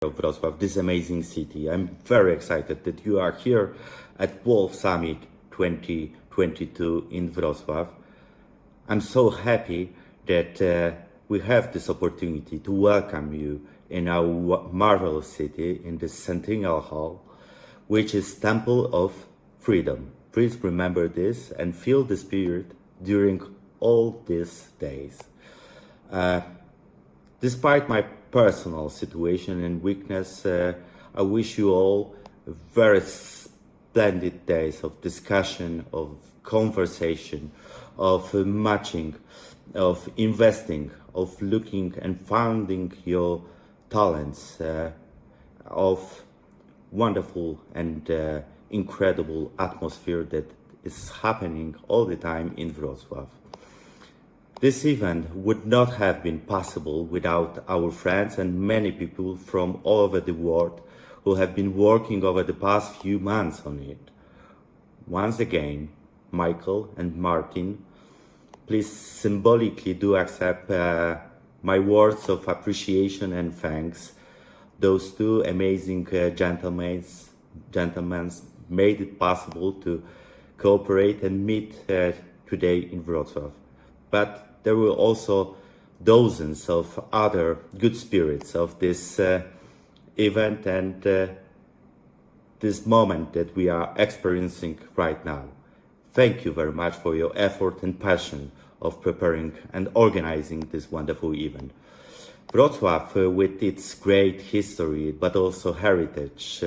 of Wrocław, this amazing city. I'm very excited that you are here at Wolf Summit 2022 in Wrocław. I'm so happy that we have this opportunity to welcome you in our marvelous city in the Centennial Hall, which is Temple of Freedom. Please remember this and feel the spirit during all these days. Despite my personal situation and weakness, I wish you all very splendid days of discussion, of conversation, of matching, of investing, of looking and finding your talents, of wonderful and incredible atmosphere that is happening all the time in Wrocław. This event would not have been possible without our friends and many people from all over the world who have been working over the past few months on it. Once again, Michael and Martin, please symbolically do accept my words of appreciation and thanks. Those two amazing gentlemen made it possible to cooperate and meet today in Wrocław. But there were also dozens of other good spirits of this event and this moment that we are experiencing right now. Thank you very much for your effort and passion of preparing and organizing this wonderful event. Wrocław, with its great history, but also heritage,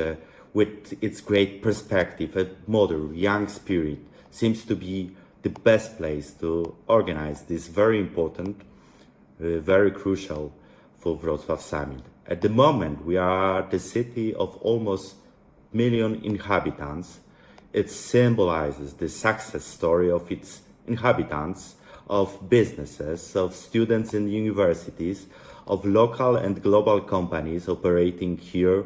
with its great perspective and modern, young spirit, seems to be the best place to organize this very important, very crucial for Wrocław Summit. At the moment, we are the city of almost million inhabitants. It symbolizes the success story of its inhabitants, of businesses, of students in universities, of local and global companies operating here,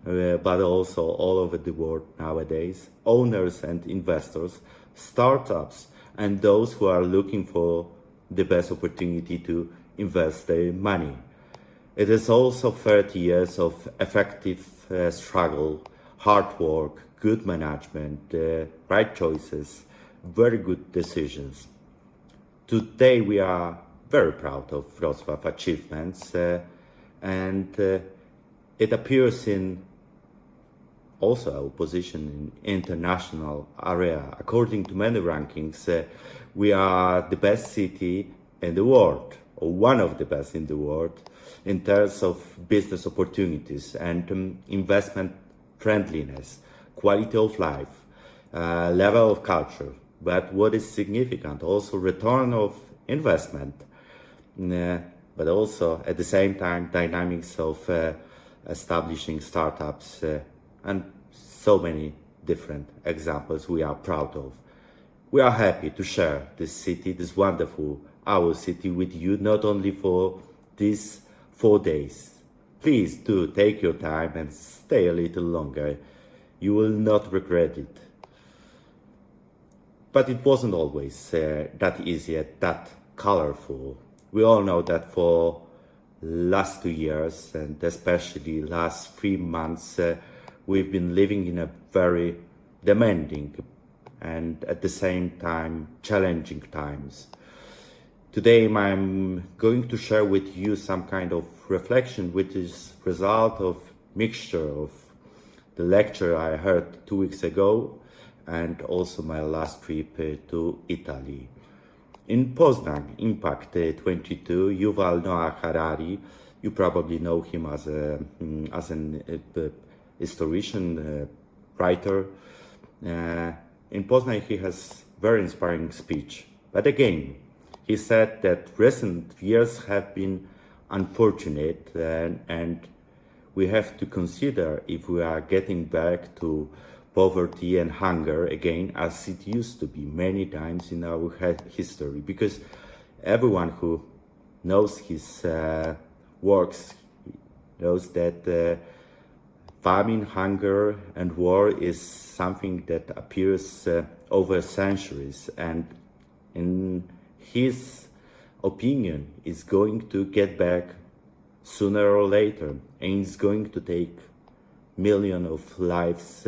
but also all over the world nowadays, owners and investors, startups, and those who are looking for the best opportunity to invest their money. It is also 30 years of effective struggle, hard work, good management, right choices, very good decisions. Today we are very proud of Wrocław achievements and it appears in also our position in international area. According to many rankings, we are the best city in the world, or one of the best in the world, in terms of business opportunities and investment friendliness, quality of life, level of culture. But what is significant, also return of investment, but also at the same time dynamics of establishing startups and so many different examples we are proud of. We are happy to share this city, this wonderful, our city with you, not only for these 4 days. Please do take your time and stay a little longer. You will not regret it. But it wasn't always that easy and that colorful. We all know that for last 2 years and especially last 3 months, we've been living in a very demanding and at the same time challenging times. Today I'm going to share with you some kind of reflection which is result of mixture of the lecture I heard 2 weeks ago and also my last trip to Italy. In Poznań Impact 22, Yuval Noah Harari, you probably know him as an historian, writer. In Poznań he has very inspiring speech. But again, he said that recent years have been unfortunate and we have to consider if we are getting back to poverty and hunger again as it used to be many times in our history. Because everyone who knows his works knows that famine, hunger, and war is something that appears over centuries, and in his opinion is going to get back sooner or later, and it's going to take millions of lives,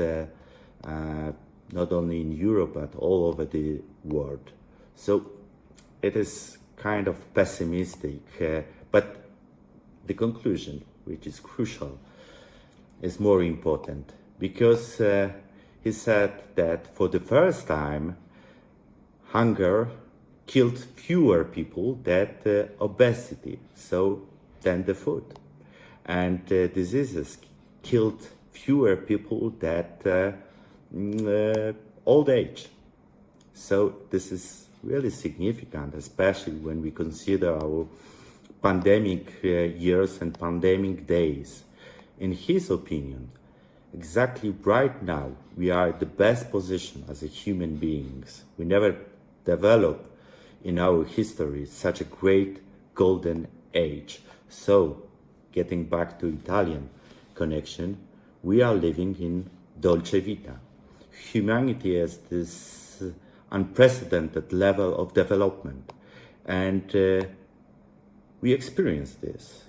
not only in Europe but all over the world. So it is kind of pessimistic, but the conclusion, which is crucial, is more important, because he said that for the first time, hunger killed fewer people than obesity, so than the food. And diseases killed fewer people than old age. So this is really significant, especially when we consider our pandemic years and pandemic days. In his opinion, exactly right now, we are at the best position as a human beings. We never developed in our history such a great golden age. So, getting back to Italian connection, we are living in Dolce Vita. Humanity has this unprecedented level of development, and we experience this.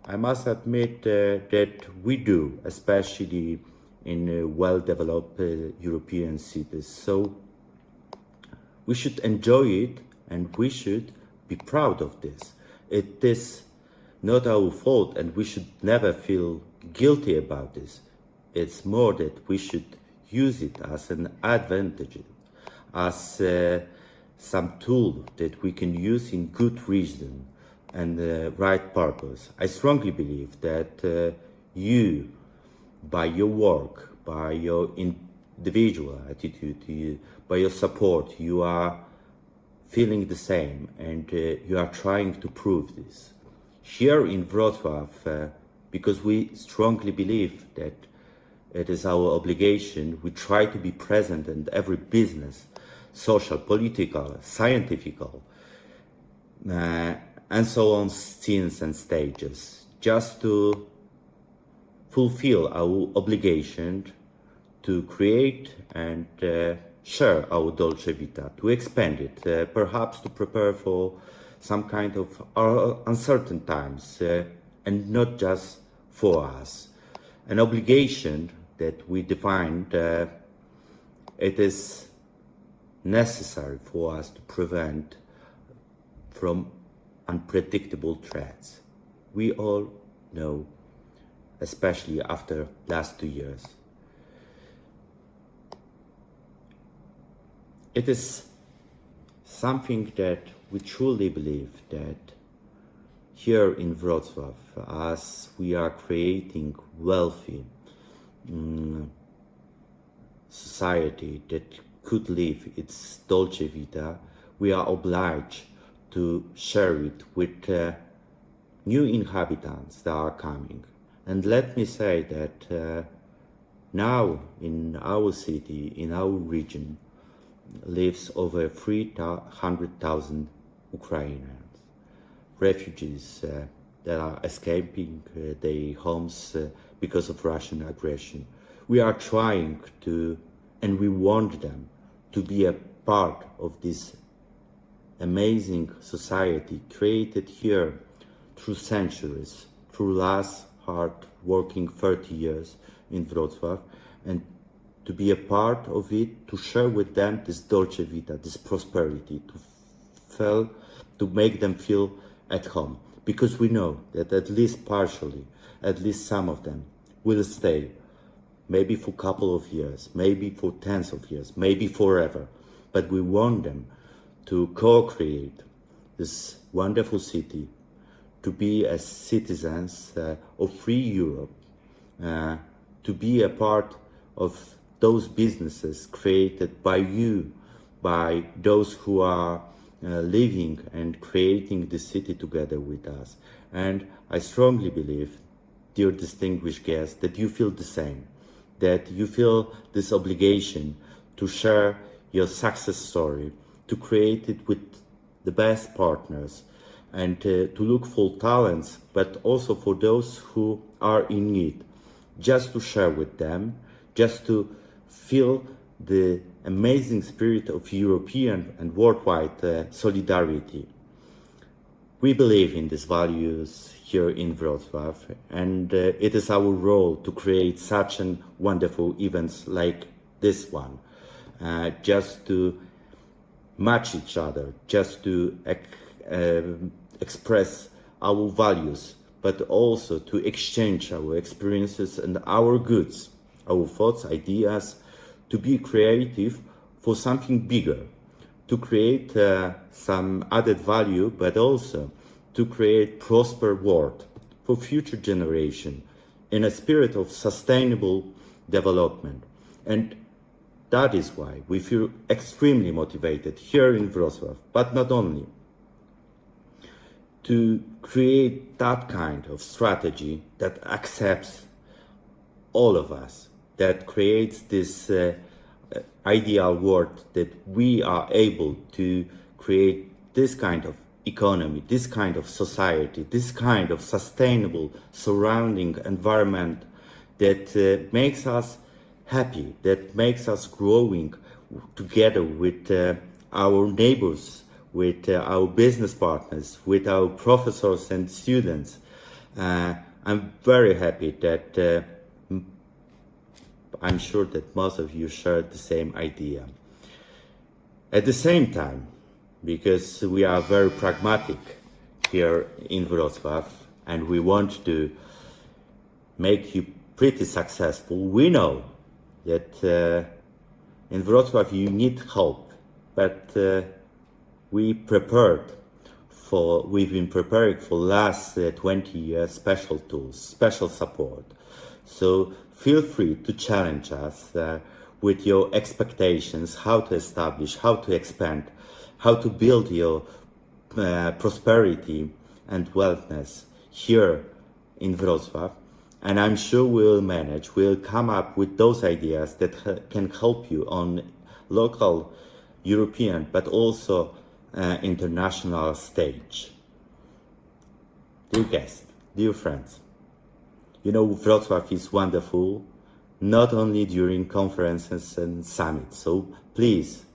I must admit that we do, especially in well-developed European cities. So we should enjoy it, and we should be proud of this. It is not our fault, and we should never feel guilty about this. It's more that we should use it as an advantage, as some tool that we can use in good reason and right purpose. I strongly believe that you, by your work, by your individual attitude, by your support, you are feeling the same, and you are trying to prove this. Here in Wrocław, because we strongly believe that it is our obligation, we try to be present in every business, social, political, scientific, and so on scenes and stages, just to fulfill our obligation to create and share our Dolce Vita, to expand it, perhaps to prepare for some kind of uncertain times, and not just for us. An obligation that we defined, it is necessary for us to prevent from unpredictable threats. We all know, especially after last 2 years. It is something that we truly believe that here in Wrocław, as we are creating wealthy society that could live its Dolce Vita, we are obliged to share it with new inhabitants that are coming. And let me say that now in our city, in our region, lives over 300,000 Ukrainians, refugees that are escaping their homes because of Russian aggression. We are trying to, and we want them to be a part of this amazing society created here through centuries, through last hard working 30 years in Wrocław, and to be a part of it, to share with them this Dolce Vita, this prosperity, to make them feel at home. Because we know that at least partially, at least some of them will stay, maybe for a couple of years, maybe for tens of years, maybe forever. But we want them to co-create this wonderful city, to be as citizens of free Europe, to be a part of those businesses created by you, by those who are living and creating the city together with us. And I strongly believe, dear distinguished guests, that you feel the same, that you feel this obligation to share your success story, to create it with the best partners, and to look for talents, but also for those who are in need, just to share with them, just to feel the amazing spirit of European and worldwide solidarity. We believe in these values here in Wrocław, and it is our role to create such an wonderful events like this one, just to match each other, just to express our values, but also to exchange our experiences and our goods, our thoughts, ideas, to be creative for something bigger, to create some added value, but also to create prosper world for future generation in a spirit of sustainable development. And that is why we feel extremely motivated here in Wrocław, but not only, to create that kind of strategy that accepts all of us, that creates this ideal world that we are able to create this kind of economy, this kind of society, this kind of sustainable surrounding environment that makes us happy, that makes us growing together with our neighbors, with our business partners, with our professors and students. I'm very happy that I'm sure that most of you share the same idea. At the same time, because we are very pragmatic here in Wrocław and we want to make you pretty successful, we know that in Wrocław you need help, but we've been preparing for last 20 years special tools, special support. So feel free to challenge us with your expectations, how to establish, how to expand, how to build your prosperity and wellness here in Wrocław. And I'm sure we'll come up with those ideas that can help you on local, European, but also international stage. Dear guests, dear friends, you know, Wrocław is wonderful, not only during conferences and summits. So please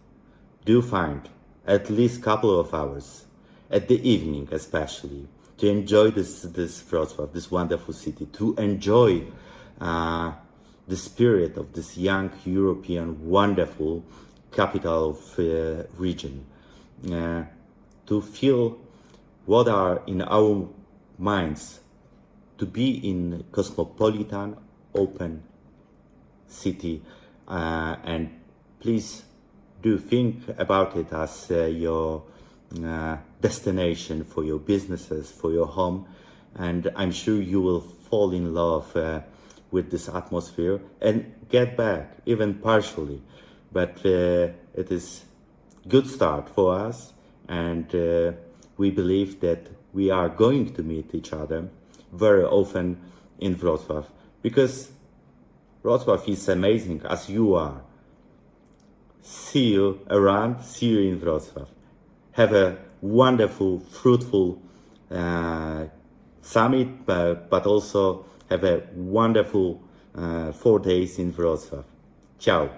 do find at least a couple of hours at the evening, especially, to enjoy this Wrocław, this wonderful city, to enjoy the spirit of this young European wonderful capital of region, to feel what are in our minds to be in cosmopolitan, open city, and please do think about it as your destination for your businesses, for your home, and I'm sure you will fall in love with this atmosphere and get back, even partially. But it is good start for us, and we believe that we are going to meet each other very often in Wrocław, because Wrocław is amazing as you are. See you around, see you in Wrocław. Have a wonderful, fruitful summit, but also have a wonderful 4 days in Wrocław. Ciao.